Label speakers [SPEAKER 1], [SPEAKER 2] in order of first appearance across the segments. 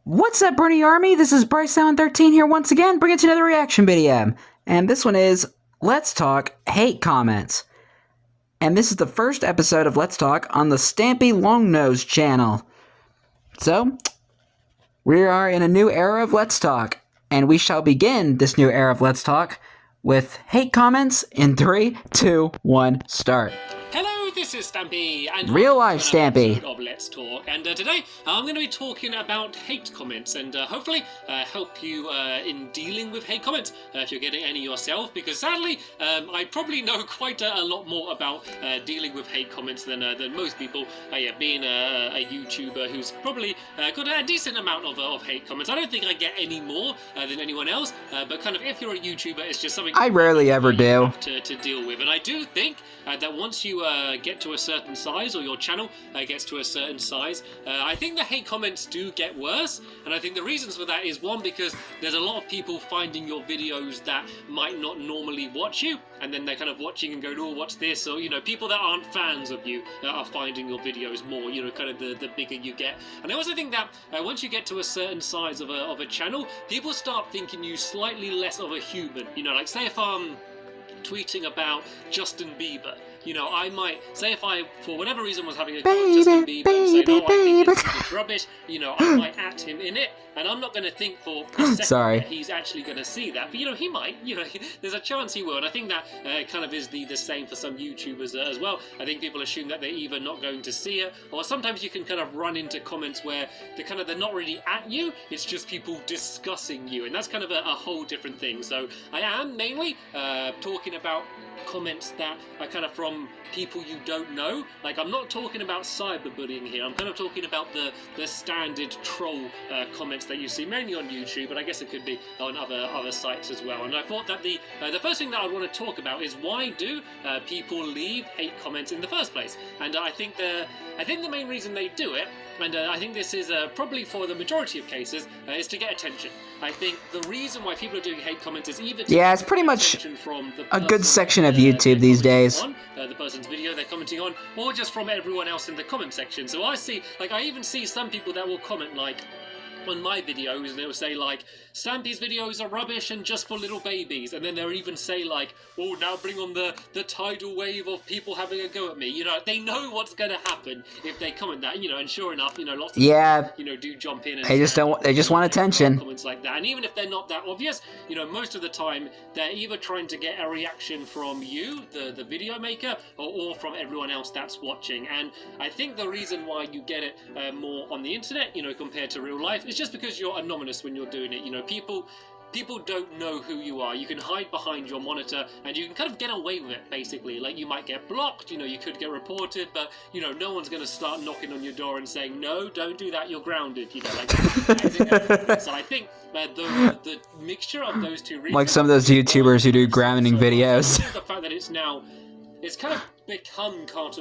[SPEAKER 1] What's up, Bernie Army? This is BryceAllen13 here once again, bringing you another reaction video. And this one is Let's Talk Hate Comments. And this is the first episode of Let's Talk on the Stampy Longnose channel. So, we are in a new era of Let's Talk, and we shall begin this new era of Let's Talk with hate comments in 3, 2, 1, start.
[SPEAKER 2] Hello, this is Stampy, and
[SPEAKER 1] real life Stampy
[SPEAKER 2] of Let's Talk. And today I'm going to be talking about hate comments, and hopefully help you in dealing with hate comments if you're getting any yourself. Because sadly, I probably know quite a lot more about dealing with hate comments than most people. Being a YouTuber who's probably got a decent amount of hate comments. I don't think I get any more than anyone else, but kind of if you're a YouTuber, it's just something
[SPEAKER 1] I rarely ever do
[SPEAKER 2] to deal with. And I do think that once you get to a certain size, or your channel gets to a certain size, I think the hate comments do get worse. And I think the reasons for that is, one, because there's a lot of people finding your videos that might not normally watch you, and then they're kind of watching and going, oh, what's this? Or, you know, people that aren't fans of you that are finding your videos more, you know, kind of the bigger you get. And I also think that once you get to a certain size of a channel, people start thinking you slightly less of a human. You know, like say if I'm tweeting about Justin Bieber, you know, I might say if I, for whatever reason, was having a go at Justin Bieber and saying, oh, I think it's rubbish, you know, I might at him in it, and I'm not going to think for a second that he's actually going to see that. But, you know, he might, you know, there's a chance he will, and I think that kind of is the same for some YouTubers as well. I think people assume that they're either not going to see it, or sometimes you can kind of run into comments where they're not really at you, it's just people discussing you, and that's kind of a whole different thing. So I am mainly talking about comments that are kind of from people you don't know. Like, I'm not talking about cyberbullying here, I'm kind of talking about the standard troll comments that you see mainly on YouTube, but I guess it could be on other sites as well. And I thought that the first thing that I want to talk about is, why do people leave hate comments in the first place? And I think the main reason they do it, and I think this is probably for the majority of cases, is to get attention. I think the reason why people are doing hate comments is either to
[SPEAKER 1] it's pretty much
[SPEAKER 2] from
[SPEAKER 1] a good section of YouTube these days.
[SPEAKER 2] The person's video they're commenting on, or just from everyone else in the comment section. So I see, like, I even see some people that will comment, like, on my videos, and they will say, like, Stampy's videos are rubbish and just for little babies, and then they'll even say, like, oh, now bring on the tidal wave of people having a go at me. You know, they know what's going to happen if they comment that, you know, and sure enough, you know, lots of people, you know, do jump in and
[SPEAKER 1] they just want attention.
[SPEAKER 2] Comments like that. And even if they're not that obvious, you know, most of the time they're either trying to get a reaction from you, the video maker, or from everyone else that's watching. And I think the reason why you get it more on the internet, you know, compared to real life, is just because you're anonymous when you're doing it. You know, people don't know who you are. You can hide behind your monitor and you can kind of get away with it, basically. Like, you might get blocked, you know, you could get reported, but, you know, no one's going to start knocking on your door and saying, no, don't do that, you're grounded, you know, like that. So I think the mixture of those two reasons,
[SPEAKER 1] like some of those YouTubers who do grounding videos.
[SPEAKER 2] The fact that it's kind of become part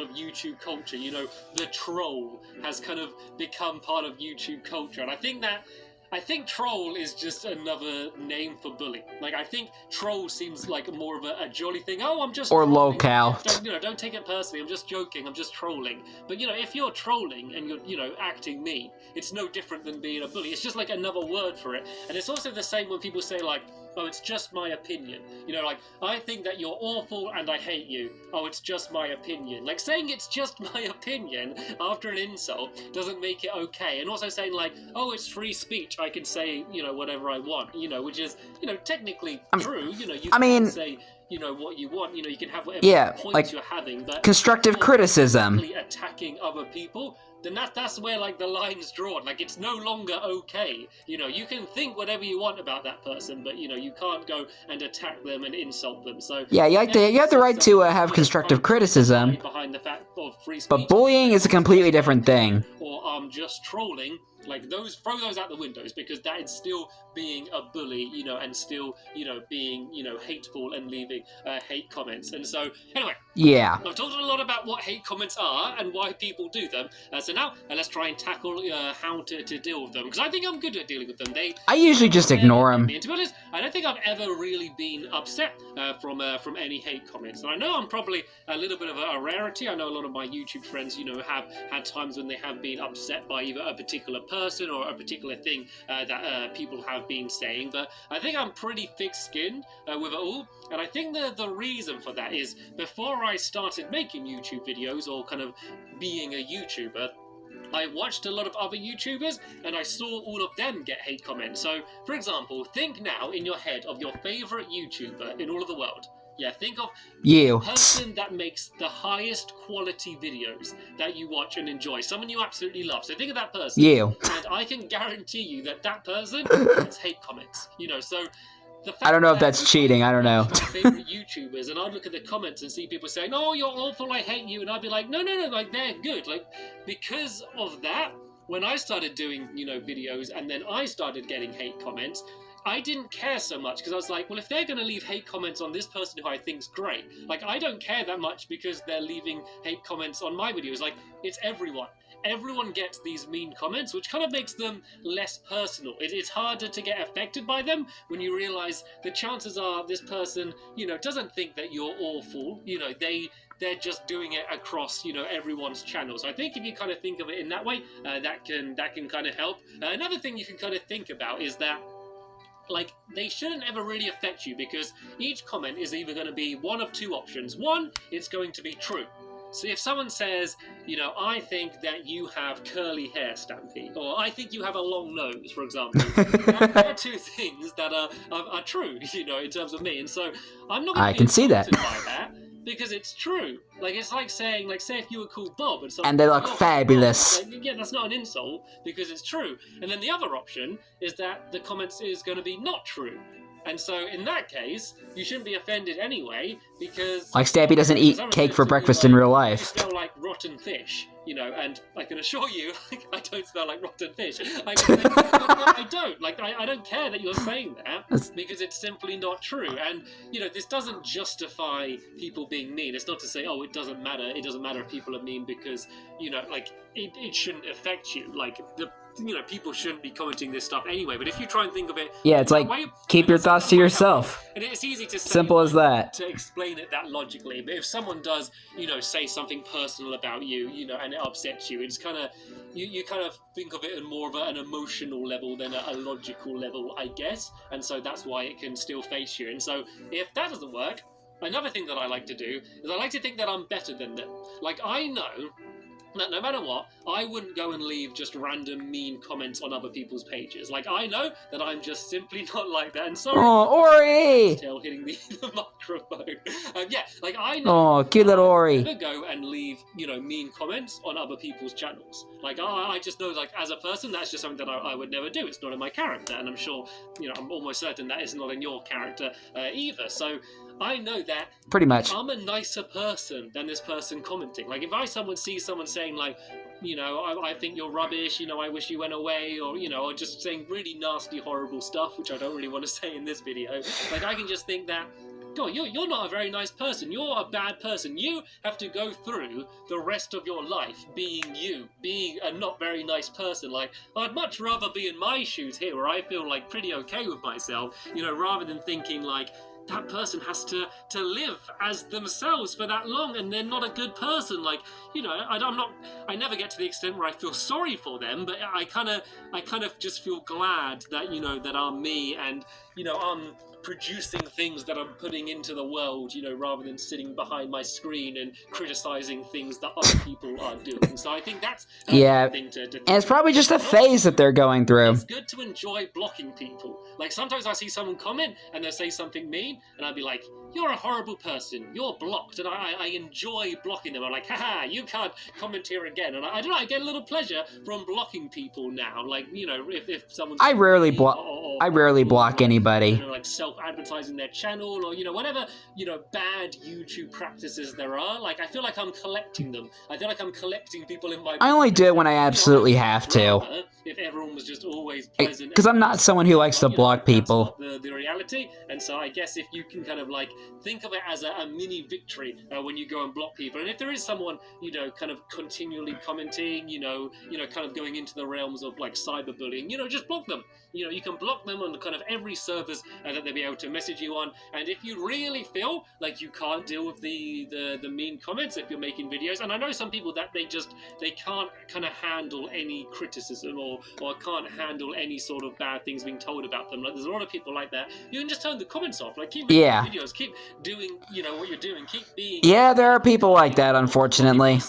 [SPEAKER 2] of YouTube culture. You know, the troll has kind of become part of YouTube culture, and I think troll is just another name for bully. Like, I think troll seems like more of a jolly thing. Oh, I'm just
[SPEAKER 1] or
[SPEAKER 2] trolling.
[SPEAKER 1] locale.
[SPEAKER 2] Don't take it personally. I'm just joking. I'm just trolling. But, you know, if you're trolling and you're, you know, acting mean, it's no different than being a bully. It's just like another word for it. And it's also the same when people say, like, oh, it's just my opinion. You know, like, I think that you're awful and I hate you. Oh, it's just my opinion. Like, saying it's just my opinion after an insult doesn't make it okay. And also saying, like, oh, it's free speech, I can say, you know, whatever I want, you know, which is, you know, technically true. You know, you can say, you know, what you want. You know, you can have whatever points like, you're having, but
[SPEAKER 1] constructive criticism,
[SPEAKER 2] attacking other people, then that's where, like, the line's drawn. Like, it's no longer okay. You know, you can think whatever you want about that person, but, you know, you can't go and attack them and insult them. So
[SPEAKER 1] yeah, you have the right to have constructive criticism,
[SPEAKER 2] behind the fact of free speech,
[SPEAKER 1] but bullying is a completely different thing.
[SPEAKER 2] Or just trolling. Like, throw those out the windows, because that is still being a bully, you know, and still, you know, being, you know, hateful and leaving hate comments. And so, anyway,
[SPEAKER 1] Yeah.
[SPEAKER 2] I've talked a lot about what hate comments are and why people do them. So now let's try and tackle how to deal with them, because I think I'm good at dealing with them.
[SPEAKER 1] I usually just ignore them.
[SPEAKER 2] And to be honest, I don't think I've ever really been upset from any hate comments. And I know I'm probably a little bit of a rarity. I know a lot of my YouTube friends, have had times when they have been upset by either a particular person or a particular thing that people have been saying. But I think I'm pretty thick-skinned with it all. And I think the reason for that is, before I started making YouTube videos or kind of being a YouTuber, I watched a lot of other YouTubers and I saw all of them get hate comments. So, for example, think now in your head of your favorite YouTuber in all of the world. Yeah, think of
[SPEAKER 1] you.
[SPEAKER 2] The person that makes the highest quality videos that you watch and enjoy. Someone you absolutely love. So think of that person.
[SPEAKER 1] You.
[SPEAKER 2] And I can guarantee you that person gets hate comments. So
[SPEAKER 1] I don't know if that's cheating. I don't know.
[SPEAKER 2] My favorite YouTubers, and I'd look at the comments and see people saying, "Oh, you're awful. I hate you," and I'd be like, "No, like they're good." Like, because of that, when I started doing videos, and then I started getting hate comments, I didn't care so much, because I was like, well, if they're going to leave hate comments on this person who I think's great, like, I don't care that much because they're leaving hate comments on my videos. Like, it's everyone. Everyone gets these mean comments, which kind of makes them less personal. It's harder to get affected by them when you realize the chances are this person, doesn't think that you're awful. They're just doing it across, everyone's channel. So I think if you kind of think of it in that way, that can kind of help. Another thing you can kind of think about is that, like, they shouldn't ever really affect you, because each comment is either going to be one of two options. One, it's going to be true. So if someone says, I think that you have curly hair, Stampy, or I think you have a long nose, for example, they're two things that are true, in terms of me. And so I'm not going to be insulted by that, because it's true. Like, it's like saying, say if you were called Bob and
[SPEAKER 1] they look fabulous.
[SPEAKER 2] Yeah, that's not an insult, because it's true. And then the other option is that the comments is going to be not true. And so, in that case, you shouldn't be offended anyway, because...
[SPEAKER 1] Like, Stampy doesn't eat cake for breakfast in real life.
[SPEAKER 2] You smell like rotten fish, and I can assure you, I don't smell like rotten fish. I don't. Like, I don't care that you're saying that, because it's simply not true. And, this doesn't justify people being mean. It's not to say, oh, it doesn't matter. It doesn't matter if people are mean because, it shouldn't affect you. Like, people shouldn't be commenting this stuff anyway. But if you try and think of it,
[SPEAKER 1] yeah, it's like, keep your thoughts to yourself.
[SPEAKER 2] And it's easy to say,
[SPEAKER 1] simple as that,
[SPEAKER 2] to explain it that logically. But if someone does, say something personal about you, and it upsets you, it's kind of, you kind of think of it in more of an emotional level than a logical level, I guess. And so that's why it can still face you. And so if that doesn't work, another thing that I like to do is I like to think that I'm better than them. Like, I know that no matter what, I wouldn't go and leave just random mean comments on other people's pages. Like, I know that I'm just simply not like that. And sorry,
[SPEAKER 1] Ori!
[SPEAKER 2] Still hitting the microphone. Yeah, like, I know.
[SPEAKER 1] Oh, cute little Ori.
[SPEAKER 2] Never go and leave, mean comments on other people's channels. Like, I just know, like, as a person, that's just something that I would never do. It's not in my character, and I'm sure, I'm almost certain that it's not in your character either. So I know that
[SPEAKER 1] pretty much
[SPEAKER 2] I'm a nicer person than this person commenting. Like, if I see someone saying, like, I think you're rubbish, I wish you went away, or just saying really nasty, horrible stuff, which I don't really want to say in this video, like, I can just think that, God, you're not a very nice person. You're a bad person. You have to go through the rest of your life being a not very nice person. Like, I'd much rather be in my shoes here, where I feel, like, pretty okay with myself, rather than thinking, like, that person has to live as themselves for that long and they're not a good person. Like, I never get to the extent where I feel sorry for them, but I kind of just feel glad that, that I'm me, and, I'm producing things that I'm putting into the world, rather than sitting behind my screen and criticizing things that other people are doing. So I think that's a thing to think.
[SPEAKER 1] And it's probably just a phase that they're going through.
[SPEAKER 2] It's good to enjoy blocking people. Like, sometimes I see someone comment and they say something mean, and I'd be like, you're a horrible person, you're blocked, and I enjoy blocking them. I'm like, haha, you can't comment here again. And I don't know, I get a little pleasure from blocking people now. Like, if someone's...
[SPEAKER 1] I rarely block anybody.
[SPEAKER 2] Like, self-advertising their channel, or, whatever, bad YouTube practices there are. Like, I feel like I'm collecting them. I feel like I'm collecting people in my...
[SPEAKER 1] I only do it when I absolutely have to.
[SPEAKER 2] If everyone was just always pleasant...
[SPEAKER 1] Because I'm not someone who likes to block people.
[SPEAKER 2] The reality, and And so I guess if you can kind of like think of it as a mini victory when you go and block people, and if there is someone, you know, kind of continually commenting, you know, kind of going into the realms of like cyberbullying, you know, just block them. You know, you can block them on kind of every service that they'll be able to message you on. And if you really feel like you can't deal with the mean comments if you're making videos, and I know some people that they can't kind of handle any criticism or can't handle any sort of bad things being told about them. Like there's a lot of people like that. You can just turn the comments off. Like keep making videos, keep doing, you know, what you're doing, keep being.
[SPEAKER 1] Yeah, there are people like that, unfortunately.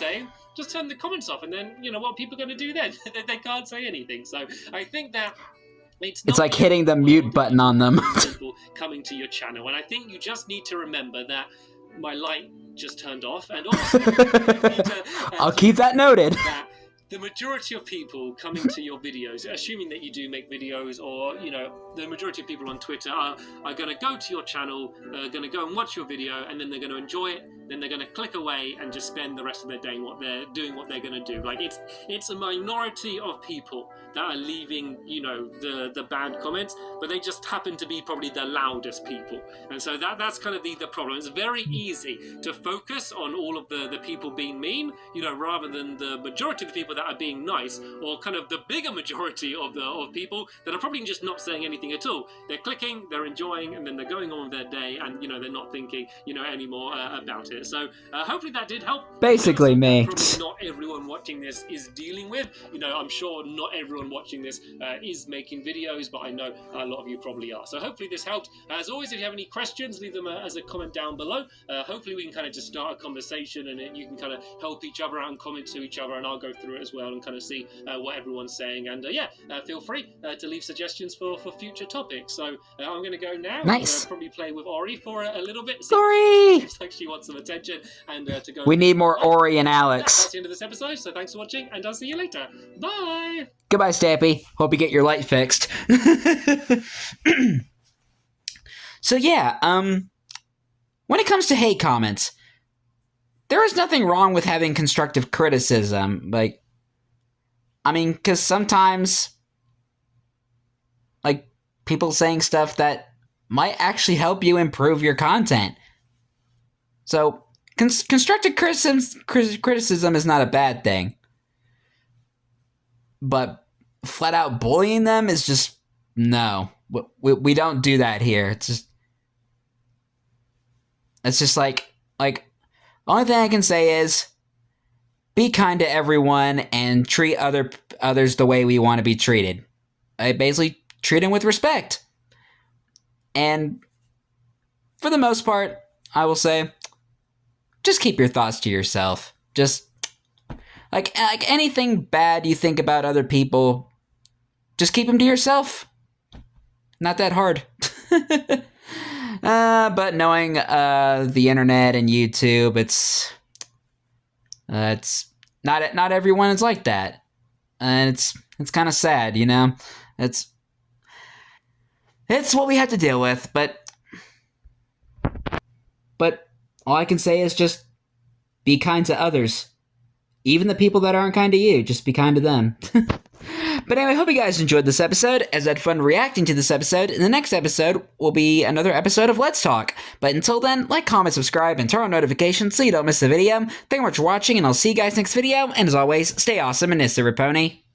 [SPEAKER 2] Just turn the comments off, and then you know what people are going to do then? They can't say anything. So I think that it's
[SPEAKER 1] like hitting the mute button on them.
[SPEAKER 2] People coming to your channel, and I think you just need to remember that my light just turned off, and also
[SPEAKER 1] I'll keep that noted.
[SPEAKER 2] That the majority of people coming to your videos, assuming that you do make videos, or you know, the majority of people on Twitter are going to go to your channel, going to go and watch your video, and then they're going to enjoy it. Then they're going to click away and just spend the rest of their day what they're going to do. Like it's a minority of people that are leaving, you know, the bad comments, but they just happen to be probably the loudest people. And so that's kind of the problem. It's very easy to focus on all of the people being mean, you know, rather than the majority of the people that are being nice, or kind of the bigger majority of people that are probably just not saying anything at all. They're clicking, they're enjoying, and then they're going on with their day, and you know, they're not thinking, you know, anymore about it. So hopefully that did help.
[SPEAKER 1] Basically me.
[SPEAKER 2] Probably not everyone watching this is dealing with. You know, I'm sure not everyone watching this is making videos, but I know a lot of you probably are. So hopefully this helped. As always, if you have any questions, leave them as a comment down below. Hopefully we can kind of just start a conversation, and you can kind of help each other out and comment to each other, and I'll go through it as well and kind of see what everyone's saying. And feel free to leave suggestions for future topics. So I'm going to go now.
[SPEAKER 1] Nice.
[SPEAKER 2] And, probably play with Ori for a little bit.
[SPEAKER 1] Ori!
[SPEAKER 2] Seems like she wants some attention, and to go.
[SPEAKER 1] We need more Ori and Alex.
[SPEAKER 2] That's the end of this episode. So thanks for watching, and I'll see you later. Bye.
[SPEAKER 1] Goodbye, Stampy. Hope you get your light fixed. So yeah, when it comes to hate comments, there is nothing wrong with having constructive criticism. Like, I mean, because sometimes, like, people saying stuff that might actually help you improve your content. So, constructive criticism is not a bad thing. But flat out bullying them is just, no. We don't do that here. It's just like, the only thing I can say is, be kind to everyone and treat others the way we want to be treated. Basically, treat them with respect. And for the most part, I will say, just keep your thoughts to yourself. Just like anything bad you think about other people, just keep them to yourself. Not that hard. But knowing the internet and YouTube, it's not everyone is like that, and it's kind of sad, you know. It's what we have to deal with, but all I can say is just be kind to others. Even the people that aren't kind to you, just be kind to them. But anyway, hope you guys enjoyed this episode, as I had fun reacting to this episode. In the next episode will be another episode of Let's Talk. But until then, like, comment, subscribe, and turn on notifications so you don't miss the video. Thank you much for watching, and I'll see you guys next video. And as always, stay awesome and Mr. Raponi.